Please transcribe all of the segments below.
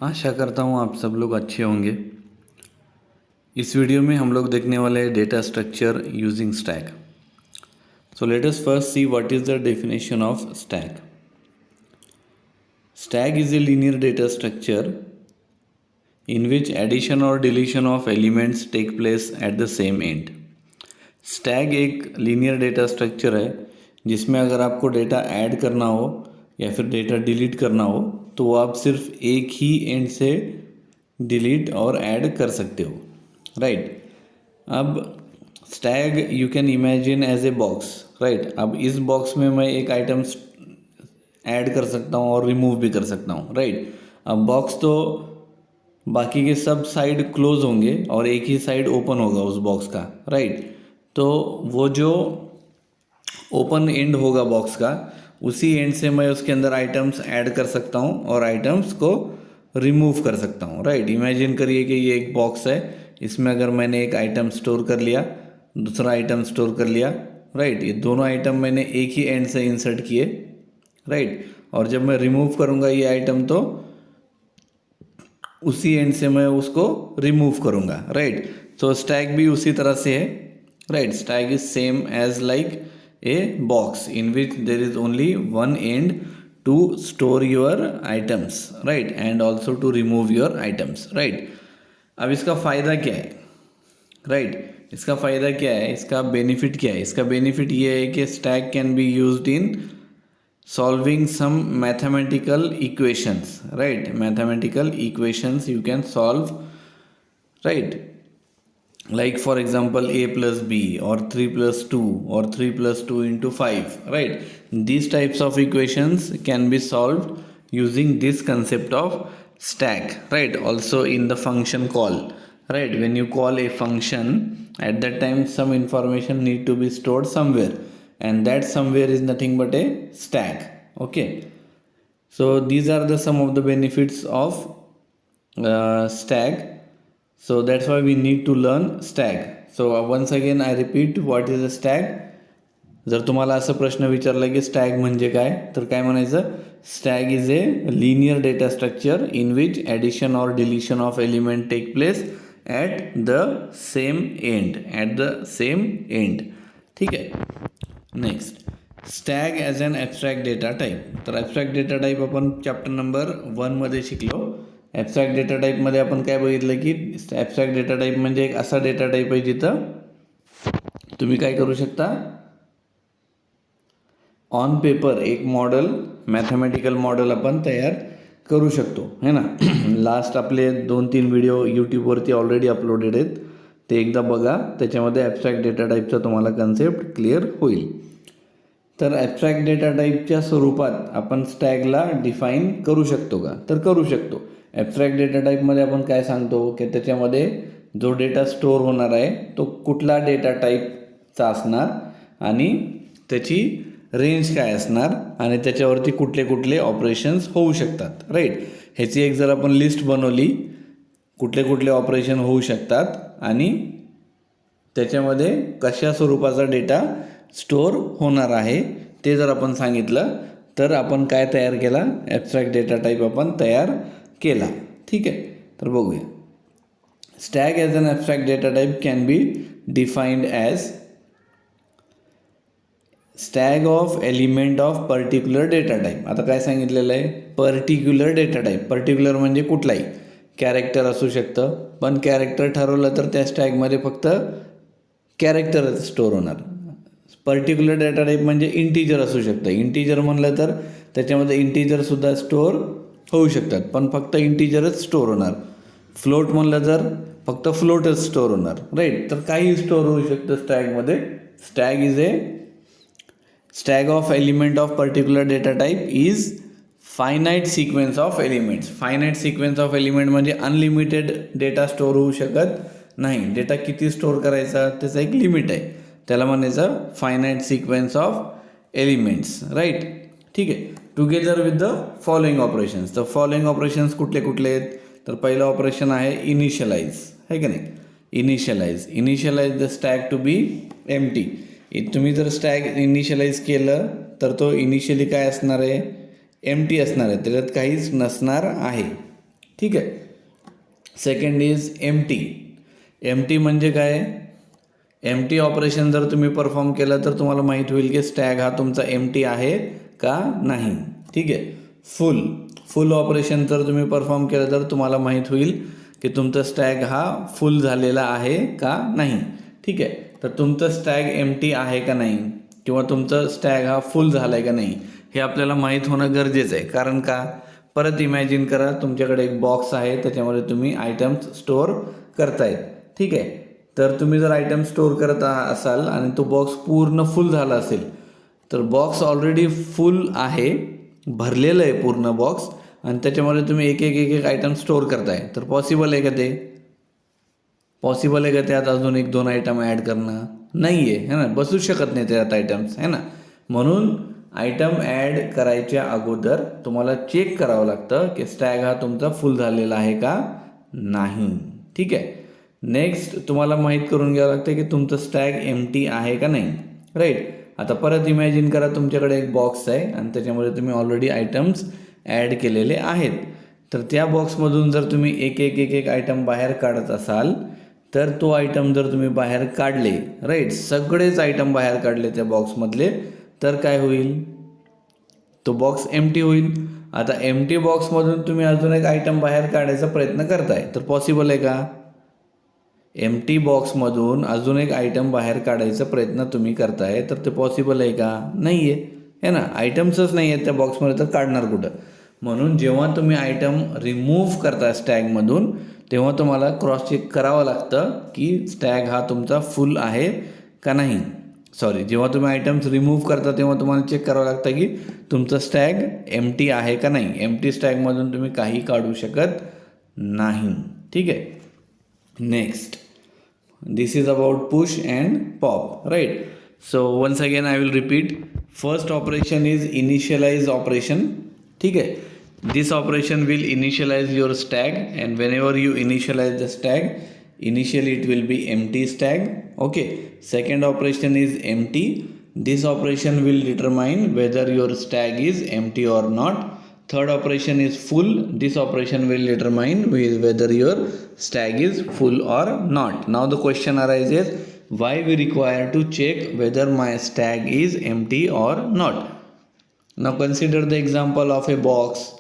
आशा करता हूँ आप सब लोग अच्छे होंगे। इस वीडियो में हम लोग देखने वाले हैं data structure using stack. So let us first see what is the definition of stack. Stack is a linear data structure in which addition or deletion of elements take place at the same end। Stack एक linear data structure है जिसमें अगर आपको data add करना हो या फिर data delete करना हो तो आप सिर्फ एक ही एंड से डिलीट और ऐड कर सकते हो, राइट। अब Stag you can imagine as a box, right. अब इस बॉक्स में मैं एक आइटम ऐड कर सकता हूँ और रिमूव भी कर सकता हूँ, राइट। अब बॉक्स तो बाकी के सब साइड क्लोज होंगे और एक ही साइड ओपन होगा उस बॉक्स का, राइट। तो वो जो ओपन एंड होगा बॉक्स का, उसी एंड से मैं उसके अंदर आइटम्स ऐड कर सकता हूँ और आइटम्स को रिमूव कर सकता हूँ, राइट। इमेजिन करिए कि ये एक बॉक्स है, इसमें अगर मैंने एक आइटम स्टोर कर लिया, दूसरा आइटम स्टोर कर लिया, राइट। ये दोनों आइटम मैंने एक ही एंड से इंसर्ट किए, राइट। और जब मैं रिमूव करूँगा ये आइटम तो उसी एंड से मैं उसको रिमूव करूँगा, राइट। तो स्टैक भी उसी तरह से है, right. Stack is same as like a box in which there is only one end to store your items, right, and also to remove your items, right. अब इसका फ़ायदा क्या है, राइट। इसका फ़ायदा क्या है, इसका बेनिफिट क्या है। इसका बेनिफिट ये है कि stack can be used in solving some mathematical equations, right। mathematical equations you can solve, right, like for example a plus b or 3 plus 2 or 3 plus 2 into 5, right। these types of equations can be solved using this concept of stack, right। also in the function call, right, when you call a function, at that time some information need to be stored somewhere, and that somewhere is nothing but a stack, okay। so these are the some of the benefits of stack, so that's why we need to learn stack। so once again I repeat what is a stack। जर तुम्हाला असा प्रश्न विचारला की Stag म्हणजे काय, तर काय म्हणायचं, stack is a linear data structure in which addition or deletion of element take place at the same end, ठीक आहे। Next, stack as an abstract data type. तर ॲबस्ट्रॅक्ट डेटा टाईप आपण चॅप्टर नंबर 1मध्ये शिकलो। Abstract data टाईपमध्ये आपण काय बघितलं की ॲबस्ट्रॅक्ट डेटा टाईप म्हणजे एक असा डेटा टाईप आहे जिथं तुम्ही काय करू शकता, ऑन पेपर एक मॉडल, मॅथमॅटिकल मॉडल आपण तयार करू शकतो, है ना। लास्ट आपले 2-3 व्हिडिओ यूट्यूबवरती ऑलरेडी अपलोडेड आहेत, ते एकदा बघा, त्याच्यामध्ये ॲबस्ट्रॅक्ट डेटा टाईपचा तुम्हाला कन्सेप्ट क्लिअर होईल। तर ॲबस्ट्रॅक्ट डेटा टाईपच्या स्वरूपात आपण स्टॅगला डिफाईन करू शकतो का, तर करू शकतो। ॲबस्ट्रॅक्ट डेटा टाईपमध्ये आपण काय सांगतो की त्याच्यामध्ये जो डेटा स्टोअर होणार आहे तो कुठला डेटा टाईपचा असणार आणि त्याची रेंज काय असणार आणि त्याच्यावरती कुठले कुठले ऑपरेशन्स होऊ शकतात, राईट। ह्याची एक जर आपण लिस्ट बनवली, कुठले कुठले ऑपरेशन होऊ शकतात आणि त्याच्यामध्ये कशा स्वरूपाचा डेटा स्टोअर होणार आहे ते जर आपण सांगितलं, तर आपण काय तयार केला, ॲबस्ट्रॅक्ट डेटा टाईप आपण तयार केला, ठीक आहे। तर बघूया, stack as an abstract data type can be defined as stack of element of particular data type. आता काय सांगितलेलं आहे, पर्टिक्युलर डेटा टाईप। पर्टिक्युलर म्हणजे कुठलाही कॅरेक्टर असू शकतं, पण कॅरेक्टर ठरवलं तर त्या स्टॅगमध्ये फक्त कॅरेक्टरच स्टोअर होणार। पर्टिक्युलर डेटा टाईप म्हणजे इंटीजर असू शकतं, इंटीजर म्हणलं तर त्याच्यामध्ये इंटीजरसुद्धा स्टोअर होऊ शकतात, पण फक्त इंटीजरच स्टोअर होणार। फ्लोट म्हणलं तर फक्त फ्लोटच स्टोअर होणार, राईट। तर काही स्टोअर होऊ शकतं स्टॅगमध्ये। Stack is a stack of element of particular data type is finite sequence of elements. Finite sequence of element म्हणजे अनलिमिटेड डेटा स्टोअर होऊ शकत नाही, डेटा किती स्टोअर करायचा त्याचं एक लिमिट आहे, त्याला म्हणायचं finite sequence of elements, right, ठीक आहे। Together with the following operations. तर फॉलोइंग ऑपरेशन्स कुठले कुठले आहेत, तर पहिलं ऑपरेशन आहे इनिशियलाइज, आहे का नाही, initialize the stack to be empty. तुम्ही जर स्टॅग इनिशियलाइज केलं तर तो इनिशियली काय असणार आहे, एम्प्टी असणार आहे, त्याच्यात काहीच नसणार आहे, ठीक आहे. Second is empty. एम्प्टी म्हणजे काय? एम्प्टी ऑपरेशन जर तुम्ही परफॉर्म केलं तर तुम्हाला माहीत होईल की स्टॅग हा तुमचा एम्प्टी आहे का नाही. ठीक आहे. फुल ऑपरेशन जर तुम्ही परफॉर्म केलं तर तुम्हाला माहीत होईल की तुमचा स्टॅग हा फुल झालेला आहे का नाही. ठीक आहे. तर तुमचं स्टॅग एम्प्टी आहे का नाही किंवा तुमचं स्टॅग हा फुल झाला आहे का नाही हे आपल्याला माहीत होणं गरजेचं आहे. कारण का? परत इमॅजिन करा, तुमच्याकडे एक बॉक्स आहे, त्याच्यामध्ये तुम्ही आयटम्स स्टोअर करतायत. ठीक आहे. तर तुम्ही जर आयटम स्टोअर करत असाल आणि तो बॉक्स पूर्ण फुल झाला असेल तर बॉक्स ऑलरेडी फुल आहे, भरलेलं आहे पूर्ण बॉक्स, आणि त्याच्यामध्ये तुम्ही एक एक आयटम स्टोअर करताय. तर पॉसिबल आहे का ते? पॉसिबल आहे का त्यात अजून 1-2 आयटम ॲड करणं? नाही आहे, है ना. बसूच शकत नाही त्यात आयटम्स, है ना. म्हणून आयटम ॲड करायच्या अगोदर तुम्हाला चेक करावं लागतं की स्टॅग हा तुमचा फुल झालेला आहे का नाही. ठीक आहे. नेक्स्ट तुम्हाला माहीत करून घ्यावं लागतं की तुमचं स्टॅग एम्प्टी आहे का नाही. राईट. आता परत इमॅजिन करा, तुमच्याकडे एक बॉक्स आहे आणि त्याच्यामध्ये तुम्ही ऑलरेडी आयटम्स ॲड केलेले आहेत. तर त्या बॉक्समधून जर तुम्ही एक आयटम बाहेर काढत असाल तर तो आयटम जर तुम्ही बाहेर काढले, राईट, सगळेच आयटम बाहेर काढले त्या बॉक्समधले, तर काय होईल? तो बॉक्स एम्प्टी होईल. आता एम्प्टी बॉक्समधून तुम्ही अजून एक आयटम बाहेर काढायचा प्रयत्न करताय, तर पॉसिबल आहे का? एम्प्टी बॉक्समधून अजून एक आयटम बाहेर काढायचा प्रयत्न तुम्ही करताय, तर ते पॉसिबल आहे का? नाही आहे, है ना. आयटम्सच नाही आहेत त्या बॉक्समध्ये, तर काढणार कुठं? म्हणून जेव्हा तुम्ही आयटम रिमूव्ह करता स्टॅगमधून तेव्हा तुम्हाला क्रॉस चेक करावं लागतं की स्टॅग हा तुमचा फुल आहे का नाही. जेव्हा तुम्ही आयटम्स रिमूव्ह करता तेव्हा तुम्हाला चेक करावं लागतं की तुमचं स्टॅग एम्प्टी आहे का नाही. एम्प्टी स्टॅगमधून तुम्ही काही काढू शकत नाही. ठीक आहे. Next, this is about push and pop, right? So once again I will repeat. First operation is initialize operation. ठीक है. This operation will initialize your stack, and whenever you initialize the stack, initially it will be empty stack. Okay. Second operation is empty. This operation will determine whether your stack is empty or not. Third operation is full. This operation will determine whether your stack is full or not. Now the question arises, why we require to check whether my stack is empty or not. Now consider the example of a box.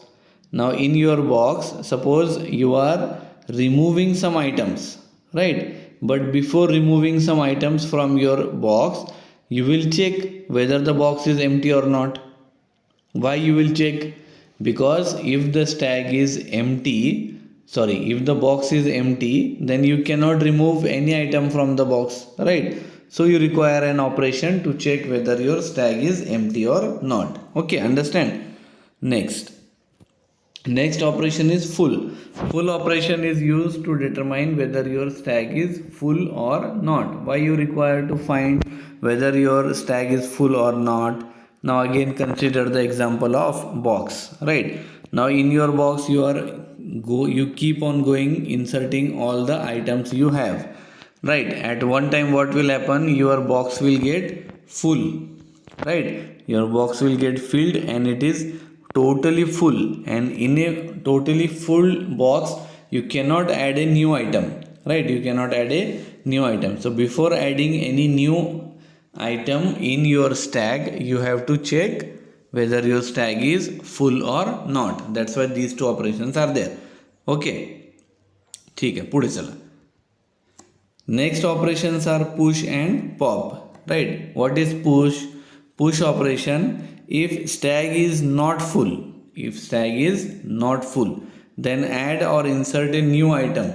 Now in your box, suppose you are removing some items, right? But before removing some items from your box, you will check whether the box is empty or not. Why you will check? Because if the stack is empty, if the box is empty, then you cannot remove any item from the box, right? So you require an operation to check whether your stack is empty or not. Okay, understand? Next operation is full. Full operation is used to determine whether your stack is full or not. Why you require to find whether your stack is full or not? Now again consider the example of box, right? Now in your box you keep on going inserting all the items you have, right? At one time what will happen? Your box will get full, right? Your box will get filled and it is totally full, and in a totally full box you cannot add a new item, right? You cannot add a new item. So before adding any new item in your stack, you have to check whether your stack is full or not. That's why these two operations are there. Okay, ठीक है, पुढे चला. Next operations are push and pop, right? What is push? Push operation, if stack is not full, then add or insert a new item.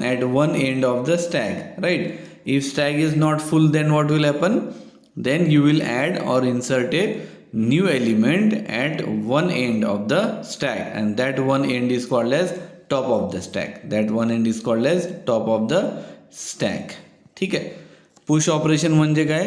At one end of the stack, right? If stack is not full, then what will happen? Then you will add or insert a new element at one end of the stack, and that one end is called as top of the stack. ठीक आहे. Push operation म्हणजे काय?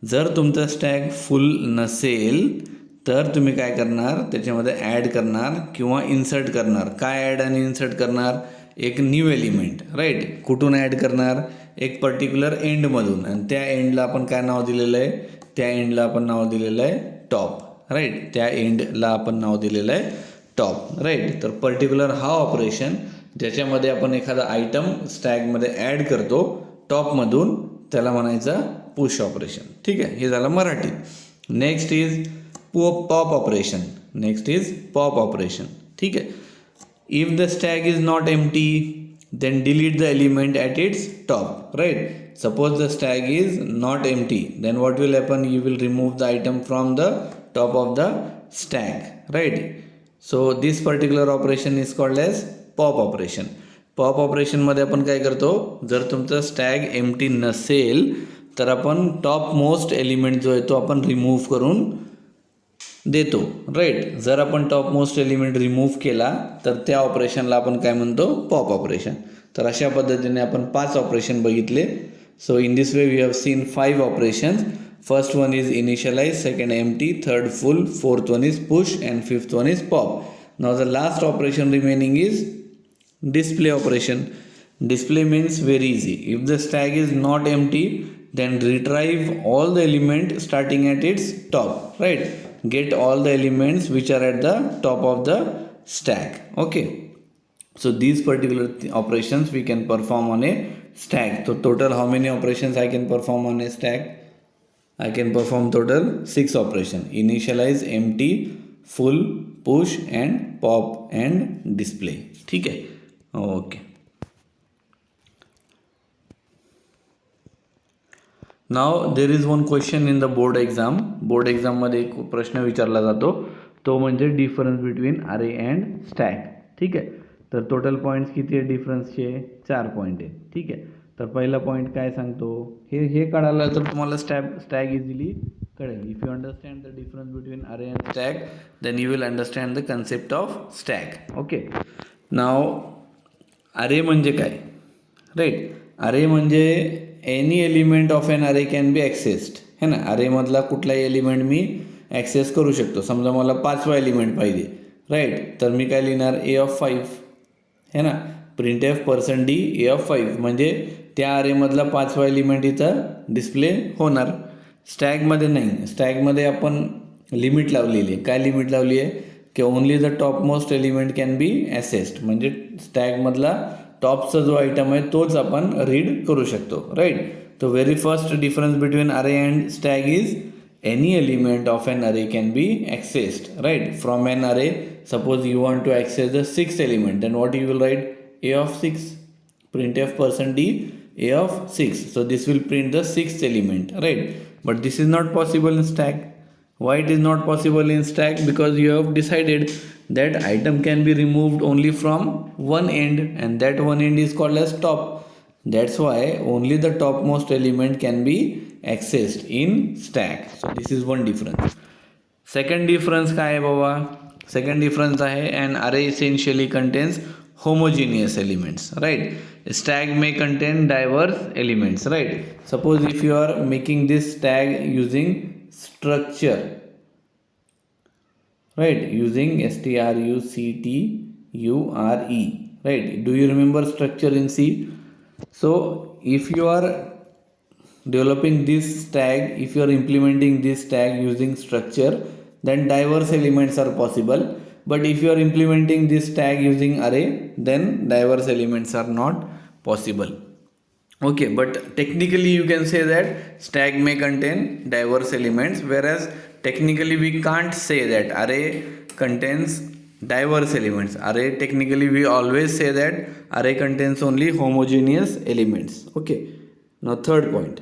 जर तुमचा stack फुल नसेल तर तुम्ही काय करणार? त्याच्यामध्ये ॲड करणार किंवा इन्सर्ट करणार. काय ॲड आणि इन्सर्ट करणार? एक न्यू एलिमेंट, राईट? कुठून ॲड करणार? एक पर्टिक्युलर एंडमधून, आणि त्या एंडला आपण काय नाव दिलेलं आहे? त्या एंडला आपण नाव दिलेलं आहे टॉप, राईट, त्या एंडला आपण नाव दिलेलं आहे टॉप. राईट, तर पर्टिक्युलर हा ऑपरेशन ज्याच्यामध्ये आपण एखादा आयटम स्टॅगमध्ये ॲड करतो टॉपमधून, त्याला म्हणायचं पुश ऑपरेशन. ठीक आहे, हे झालं मराठीत. Next is pop operation. Next is pop operation. ठीक आहे, if the Stag is not empty then delete the element at its top. Right, suppose the stack is not empty, then what will happen? You will remove the item from the top of the stack. Right, so this particular operation is called as pop operation. Pop ऑपरेशनमध्ये आपण काय करतो, जर तुमचा Stag empty नसेल तर आपण top most element जो आहे तो आपण रिमूव्ह करून देतो. राईट, जर आपण टॉप मोस्ट एलिमेंट रिमूव्ह केला तर त्या ऑपरेशनला आपण काय म्हणतो, पॉप ऑपरेशन. तर अशा पद्धतीने आपण 5 ऑपरेशन बघितले. So in this way we have seen 5 operations. First one is initialize, second empty, third full, fourth one is push and fifth one is pop. Now the last operation remaining is display operation. Display means very easy. If the stack is not empty, then retrieve all the element starting at its top. Right, get all the elements which are at the top of the stack. Okay, so these particular operations we can perform on a stack. So total how many operations I can perform on a stack? I can perform total 6 operations: initialize, empty, full, push and pop and display. ठीक है, okay. Now there is one question in the board exam. Board एक्झाममध्ये एक प्रश्न विचारला जातो, तो म्हणजे difference between array and stack. ठीक आहे, तर टोटल पॉईंट्स किती आहे डिफरन्सचे? 4 पॉईंट आहे. ठीक आहे, तर पहिला पॉईंट काय सांगतो, हे कळालं तर तुम्हाला स्टॅग इझिली कळेल. If you understand the difference between array and stack then you will understand the concept of stack. Okay, now array म्हणजे काय? राईट, अरे म्हणजे any element of an array can be accessed. है ना, अरेमधला कुठलाही element मी access करू शकतो. समजा मला 5वा एलिमेंट पाहिजे. राईट, तर मी काय लिहिणार, A5. है ना, प्रिंट एफ %d A5 म्हणजे त्या अरेमधला 5वा एलिमेंट इथं डिस्प्ले होणार. स्टॅगमध्ये नाही, स्टॅगमध्ये आपण लिमिट लावलेली आहे. काय लिमिट लावली आहे की only the top most element can be accessed, म्हणजे स्टॅगमधला टॉपचा जो आयटम आहे तोच आपण रीड करू शकतो. राईट, तो very first difference between array and stack is any element of an array can be accessed. Right, from an array suppose you want to access the 6th element, then what you will write, A6, print f %d A6. so this will print the 6th element. Right, but this is not possible in stack. Why it is not possible in stack? Because you have decided that item can be removed only from one end, and that one end is called as top. That's why only the topmost element can be accessed in stack. So this is one difference. Second difference काय आहे बाबा? Second difference आहे an array essentially contains homogeneous elements. Right, stack may contain diverse elements. Right, suppose if you are making this tag using structure, right, using structure. Right, do you remember structure in C? So if you are developing this tag, if you are implementing this tag using structure, then diverse elements are possible. But if you are implementing this tag using array, then diverse elements are not possible. Okay, but technically you can say that stack may contain diverse elements, whereas technically we can't say that array contains diverse elements. Array, technically we always say that array contains only homogeneous elements. Okay, now third point.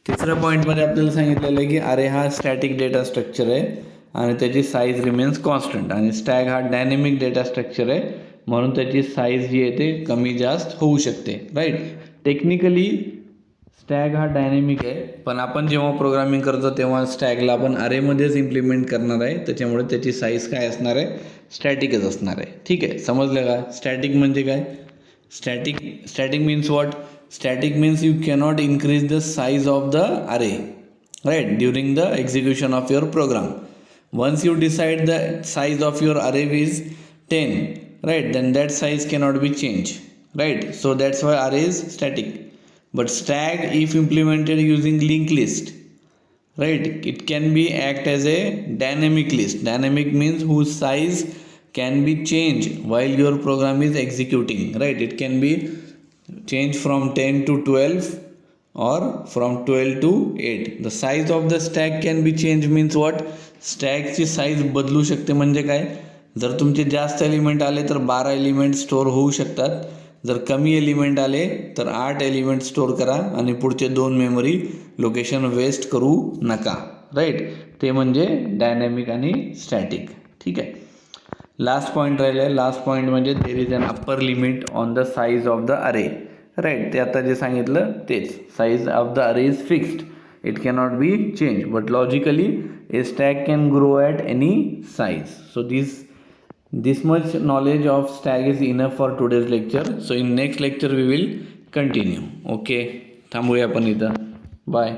तिसऱ्या पॉईंटमध्ये आपल्याला सांगितलेलं आहे की अरे हा static data structure आहे आणि त्याची साईज रिमेन्स कॉन्स्टंट, आणि स्टॅग हा डायनेमिक डेटा स्ट्रक्चर आहे म्हणून त्याची साईज जी आहे ते कमी जास्त होऊ शकते. राईट, टेक्निकली स्टॅग हा डायनेमिक आहे, पण आपण जेव्हा प्रोग्रामिंग करतो तेव्हा स्टॅगला आपण अरेमध्येच इम्प्लिमेंट करणार आहे, त्याच्यामुळे त्याची साईज काय असणार आहे, स्टॅटिकच असणार आहे. ठीक आहे, समजलं का? स्टॅटिक म्हणजे काय? Static means what? Static means you cannot increase the size of the array, right, during the execution of your program. Once you decide the size of your array is 10, right, then that size cannot be changed. Right, so that's why array is static. But stack, if implemented using linked list, right? It can be act as a dynamic list. Dynamic means whose size can be changed while your program is executing, right? It can be changed from 10 to 12 or from 12 to 8. The size of the stack can be changed means what? स्टॅकची size बदलू शकते. म्हणजे काय, जर तुमचे जास्त element आले तर 12 एलिमेंट स्टोअर होऊ शकतात. जर कमी एलिमेंट आले तर 8 एलिमेंट स्टोअर करा आणि पुढचे 2 मेमरी लोकेशन वेस्ट करू नका, राईट. ते म्हणजे डायनॅमिक आणि स्टॅटिक. ठीक आहे. लास्ट पॉईंट राहिलं आहे. लास्ट पॉईंट म्हणजे there is an upper limit on the size of the array, right. ते आता जे सांगितलं तेच. Size of the array is fixed, it cannot be changed, but logically a stack can grow at any size. So this much knowledge of stack is enough for today's lecture. So in next lecture we will continue. Okay, थांबूया आपण इथं. Bye.